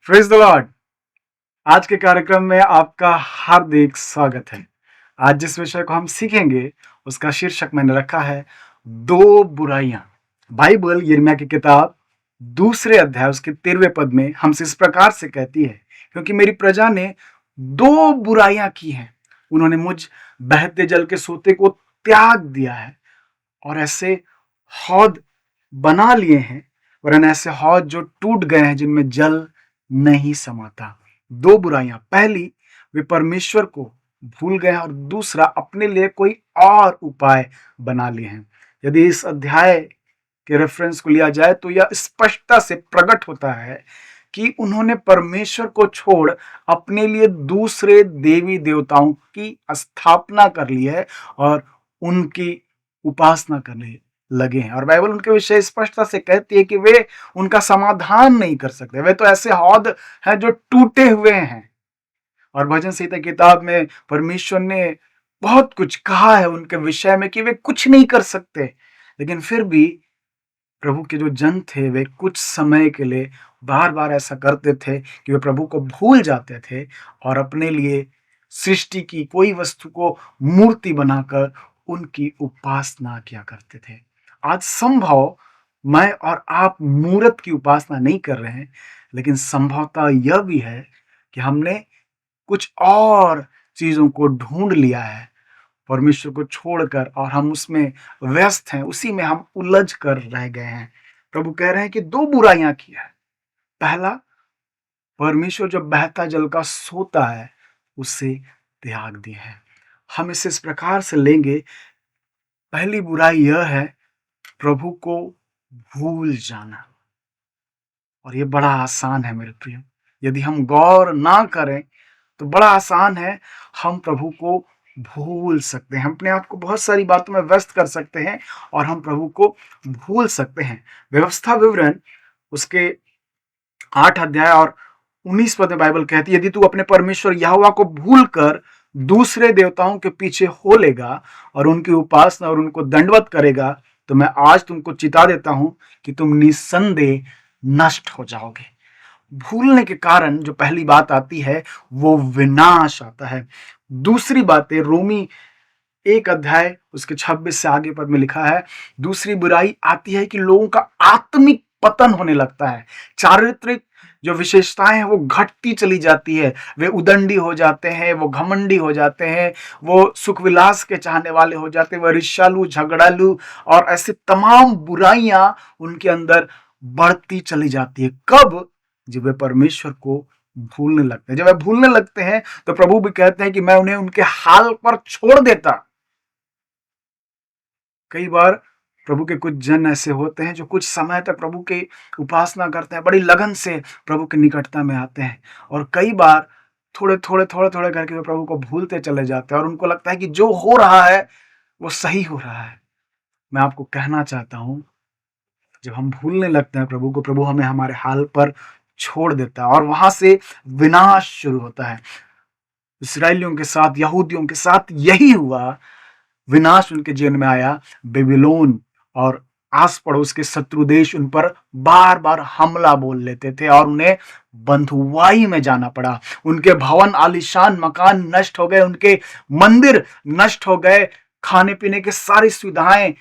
Praise the Lord. आज के कार्यक्रम में आपका हार्दिक स्वागत है। आज जिस विषय को हम सीखेंगे उसका शीर्षक मैंने रखा है दो बुराइयां। बाइबल यिर्मयाह की किताब दूसरे अध्याय उसके 13वें पद में हमसे इस प्रकार से कहती है, क्योंकि मेरी प्रजा ने दो बुराइयां की हैं। उन्होंने मुझ बहते जल के सोते को त्याग दिया है और ऐसे हौद बना लिए हैं, वरन ऐसे हौद जो टूट गए हैं जिनमें जल नहीं समाता। दो बुराइयां, पहली वे परमेश्वर को भूल गए और दूसरा अपने लिए कोई और उपाय बना लिए हैं। यदि इस अध्याय के रेफरेंस को लिया जाए तो यह स्पष्टता से प्रकट होता है कि उन्होंने परमेश्वर को छोड़ अपने लिए दूसरे देवी देवताओं की स्थापना कर ली है और उनकी उपासना करने लगे हैं। और बाइबल उनके विषय स्पष्टता से कहती है कि वे उनका समाधान नहीं कर सकते। वे तो ऐसे हौद हैं जो टूटे हुए हैं। और भजन संहिता किताब में परमेश्वर ने बहुत कुछ कहा है उनके विषय में कि वे कुछ नहीं कर सकते, लेकिन फिर भी प्रभु के जो जन थे वे कुछ समय के लिए बार बार ऐसा करते थे कि वे प्रभु को भूल जाते थे और अपने लिए सृष्टि की कोई वस्तु को मूर्ति बनाकर उनकी उपासना किया करते थे। आज संभव मैं और आप मूर्त की उपासना नहीं कर रहे हैं, लेकिन संभवतः यह भी है कि हमने कुछ और चीजों को ढूंढ लिया है परमेश्वर को छोड़कर, और हम उसमें व्यस्त हैं, उसी में हम उलझ कर रह गए हैं। प्रभु कह रहे हैं कि दो बुराइयां की है। पहला, परमेश्वर जो बहता जल का सोता है उसे त्याग दिए है। हम इसे इस प्रकार से लेंगे। पहली बुराई यह है प्रभु को भूल जाना, और ये बड़ा आसान है मेरे प्रिय। यदि हम गौर ना करें तो बड़ा आसान है, हम प्रभु को भूल सकते हैं। हम अपने आप को बहुत सारी बातों में व्यस्त कर सकते हैं और हम प्रभु को भूल सकते हैं। व्यवस्था विवरण उसके 8 अध्याय और 19 पद में बाइबल कहती है, यदि तू अपने परमेश्वर यहोवा को भूल कर दूसरे देवताओं के पीछे हो लेगा और उनकी उपासना और उनको दंडवत करेगा, तो मैं आज तुमको चिता देता हूं कि तुम निसंदेह नष्ट हो जाओगे। भूलने के कारण जो पहली बात आती है वो विनाश आता है। दूसरी बात है, रोमी 1 अध्याय उसके 26 से आगे पद में लिखा है, दूसरी बुराई आती है कि लोगों का आत्मिक पतन होने लगता है। चारित्रिक जो विशेषताएं हैं वो घटती चली जाती है। वे उदंडी हो जाते हैं, वो घमंडी हो जाते हैं, वो सुख विलास के चाहने वाले हो जाते हैं, वो ईर्ष्यालु, झगड़ालू और ऐसे तमाम बुराइयां उनके अंदर बढ़ती चली जाती है। कब? जब वे परमेश्वर को भूलने लगते हैं। जब वे भूलने लगते हैं तो प्रभु भी कहते हैं कि मैं उन्हें उनके हाल पर छोड़ देता। कई बार प्रभु के कुछ जन ऐसे होते हैं जो कुछ समय तक प्रभु की उपासना करते हैं, बड़ी लगन से प्रभु की निकटता में आते हैं, और कई बार थोड़े थोड़े करके वे प्रभु को भूलते चले जाते हैं और उनको लगता है कि जो हो रहा है वो सही हो रहा है। मैं आपको कहना चाहता हूं, जब हम भूलने लगते हैं प्रभु को, प्रभु हमें हमारे हाल पर छोड़ देता है और वहां से विनाश शुरू होता है। इसराइलियों के साथ, यहूदियों के साथ यही हुआ। विनाश उनके जीवन में आया। बेबीलोन और आस पड़ोस के शत्रु देश उन पर बार बार हमला बोल लेते थे और उन्हें बंधुआई में जाना पड़ा। उनके भवन, आलीशान मकान नष्ट हो गए, उनके मंदिर नष्ट हो गए, खाने पीने के सारी सुविधाएं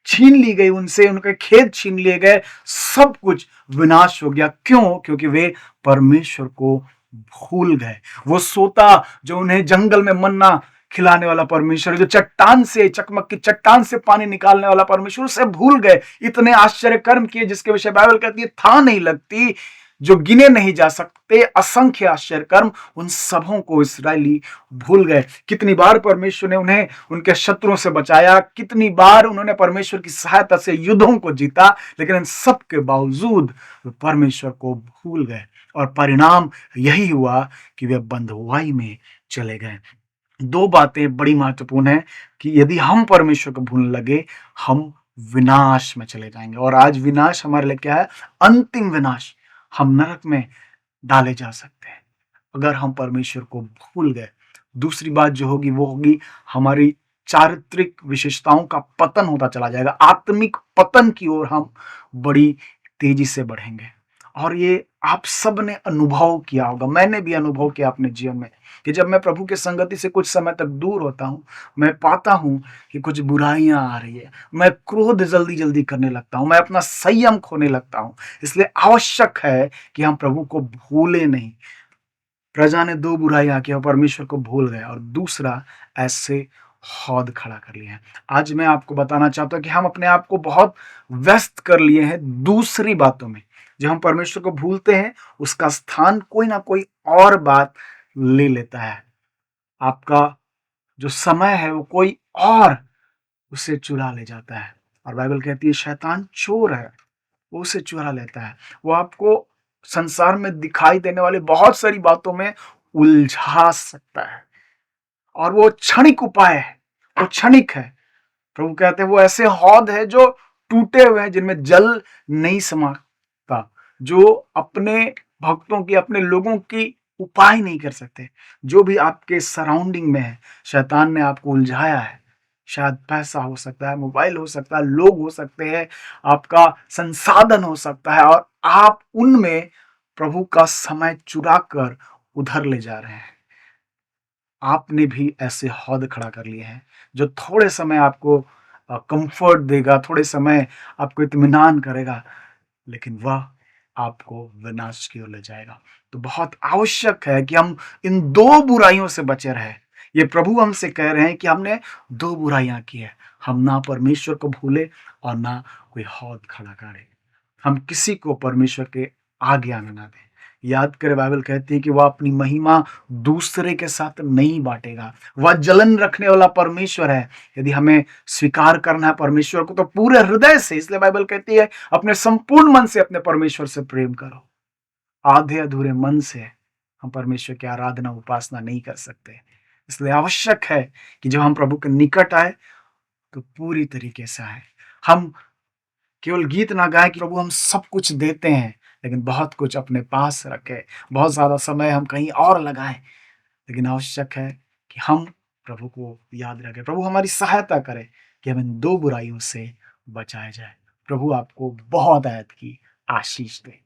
छीन ली गई उनसे, उनके खेत छीन लिए गए, सब कुछ विनाश हो गया। क्यों? क्योंकि वे परमेश्वर को भूल गए। वो सोता जो उन्हें जंगल में मन्ना खिलाने वाला परमेश्वर, जो चट्टान से, चकमक की चट्टान से पानी निकालने वाला परमेश्वर, उसे भूल गए। इतने आश्चर्य कर्म किए जिसके विषय बाइबल कहती है था नहीं लगती, जो गिने नहीं जा सकते, असंख्य आश्चर्य कर्म, उन सबों को इसराइली भूल गए। कितनी बार परमेश्वर ने उन्हें उनके शत्रुओं से बचाया, कितनी बार उन्होंने परमेश्वर की सहायता से युद्धों को जीता, लेकिन इन सब के बावजूद वे परमेश्वर को भूल गए और परिणाम यही हुआ कि वे बंधुआई में चले गए। दो बातें बड़ी महत्वपूर्ण है कि यदि हम परमेश्वर को भूलने लगे, हम विनाश में चले जाएंगे। और आज विनाश हमारे लिए क्या है? अंतिम विनाश। हम नरक में डाले जा सकते हैं अगर हम परमेश्वर को भूल गए। दूसरी बात जो होगी वो होगी हमारी चारित्रिक विशेषताओं का पतन होता चला जाएगा। आत्मिक पतन की ओर हम बड़ी तेजी से बढ़ेंगे। और ये आप सब ने अनुभव किया होगा, मैंने भी अनुभव किया अपने जीवन में कि जब मैं प्रभु की संगति से कुछ समय तक दूर होता हूँ, मैं पाता हूँ कि कुछ बुराइयाँ आ रही है। मैं क्रोध जल्दी-जल्दी करने लगता हूँ, मैं अपना संयम खोने लगता हूँ। इसलिए आवश्यक है कि हम प्रभु को भूलें नहीं। प्रजा ने 2 बुराइयाँ की और परमेश्वर को भूल गए और दूसरा ऐसे हौद खड़ा कर लिया है। आज मैं आपको बताना चाहता हूँ कि हम अपने आप को बहुत व्यस्त कर लिए हैं दूसरी बातों में। जब हम परमेश्वर को भूलते हैं, उसका स्थान कोई ना कोई और बात ले लेता है। आपका जो समय है वो कोई और उसे चुरा ले जाता है। और बाइबल कहती है शैतान चोर है, वो उसे चुरा लेता है। वो आपको संसार में दिखाई देने वाली बहुत सारी बातों में उलझा सकता है और वो क्षणिक उपाय है, वो क्षणिक है। प्रभु कहते हैं वो ऐसे हौद है जो टूटे हुए हैं, जिनमें जल नहीं समाता, जो अपने भक्तों की, अपने लोगों की उपाय नहीं कर सकते। जो भी आपके सराउंडिंग में है, शैतान ने आपको उलझाया है। शायद पैसा हो सकता है, मोबाइल हो सकता है, लोग हो सकते हैं, आपका संसाधन हो सकता है और आप उनमें प्रभु का समय चुरा कर उधर ले जा रहे हैं। आपने भी ऐसे हौद खड़ा कर लिए हैं जो थोड़े समय आपको कंफर्ट देगा, थोड़े समय आपको इत्मीनान करेगा, लेकिन वह आपको विनाश की ओर ले जाएगा। तो बहुत आवश्यक है कि हम इन 2 बुराइयों से बचे रहें। ये प्रभु हमसे कह रहे हैं कि हमने 2 बुराइयां की है। हम ना परमेश्वर को भूले और ना कोई हौद खड़ा करें। हम किसी को परमेश्वर के आगे आने ना दें। याद करें, बाइबल कहती है कि वह अपनी महिमा दूसरे के साथ नहीं बांटेगा। वह जलन रखने वाला परमेश्वर है। यदि हमें स्वीकार करना है परमेश्वर को तो पूरे हृदय से, इसलिए बाइबल कहती है अपने संपूर्ण मन से अपने परमेश्वर से प्रेम करो। आधे अधूरे मन से हम परमेश्वर की आराधना उपासना नहीं कर सकते। इसलिए आवश्यक है कि जब हम प्रभु के निकट आए तो पूरी तरीके से आए। हम केवल गीत ना गाएं कि प्रभु हम सब कुछ देते हैं, लेकिन बहुत कुछ अपने पास रखें, बहुत ज़्यादा समय हम कहीं और लगाएं। लेकिन आवश्यक है कि हम प्रभु को याद रखें, प्रभु हमारी सहायता करे कि हम इन 2 बुराइयों से बचाए जाए। प्रभु आपको बहुत आयत की आशीष दे।